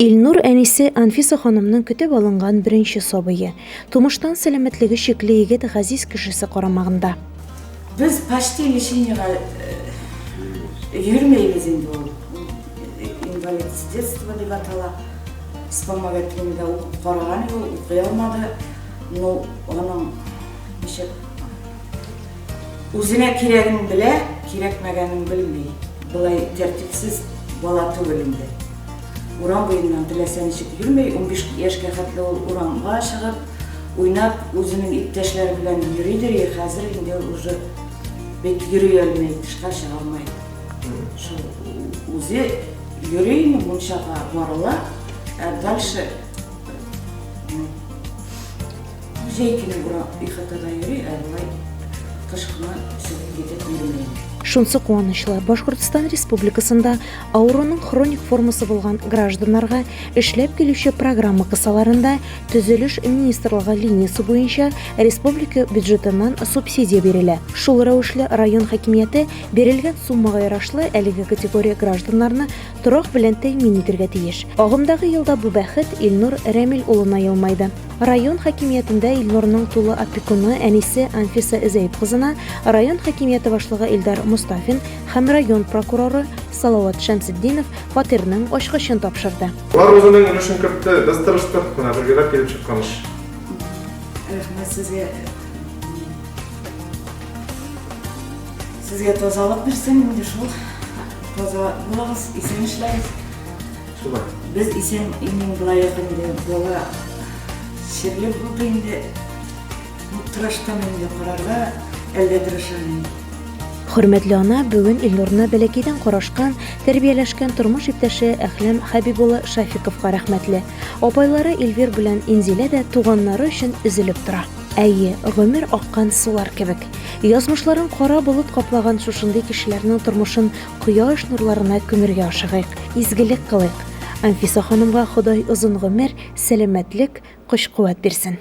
Илнур әнисе Анфиса ханымның көтеп алынган беренче сабые. Тумыштан сәламәтлеге шикле егет газиз кешесе карамагында. Без почти лечениега йөрмәйбез инде ул. Инвалид с детства дип атала. Вспомогательныйда караган ул укый алмады. Но аның ничек үзенә кирәген белә, кирәкмәгәнен белми. Булай тәртипсез бала түгел инде. Урам буеннан теләсә ничек йөрмәй, 15 яшькә хәтле ул урамга чыгып, уйнап, үзенең иптәшләре белән йөридер, хәзер инде уже бит йөри алмый, тышка чыга алмый. Шул үзе йөри, мунчага барыла, дальше җәйкене бура ихатада йөри, булай кышкына чыгып китеп йөрмәй. Шунсы куанычлы, Башкортстан Республикасында ауруның хроник формасы булган гражданнарга эшләп килүче программа кысаларында төзелеш министрлыгы линиясе буенча республика бюджетыннан субсидия бирелә. Шул рәвешле район хакимияте бирелгән суммага ярашлы әлеге категория гражданнарны торак белән тәэмин итәргә тиеш. Агымдагы елда бу бәхет Илнур Рәмил улына елмайды. Район хакимиятендә Илнурның тулы опекуны әнисе Анфиса Зәйп кызына район хакимияте башлыгы Илдар Мустафин һәм район прокуроры Салават Шәмсетдинов фатирның ачкычын тапшырды. Алар үзенең өлешен кертте, без тырыштык, менә бергәләп килеп чыкканбыз. Рәхмәт сезгә. Сезгә тазалык бирсен инде шул. Таза булыгыз, исән эшләгез. Шулай. Без исән иннең булай инде бала ширле булды инде. Тырыштым инде карарга, әлдә тырышам. Хөрмәтле ана, бүген Илнурны бәләкәйдән карашкан, тәрбияләшкән тормыш иптәше Әхләм Хәбибулла Шафиковка рәхмәтле. Апайлары Эльвир белән Инзилә дә туганнары өчен üzülеп тора. Әйе, гомер аккан сулар кебек. Язмышларын кара булып каплаган шушындый кешеләрнең тормышын кояш нурларына күмәргә ашыгыйк, изгелек кылыйк. Анфиса ханымга Ходай озын гомер, сәламәтлек, көч-куәт бирсен.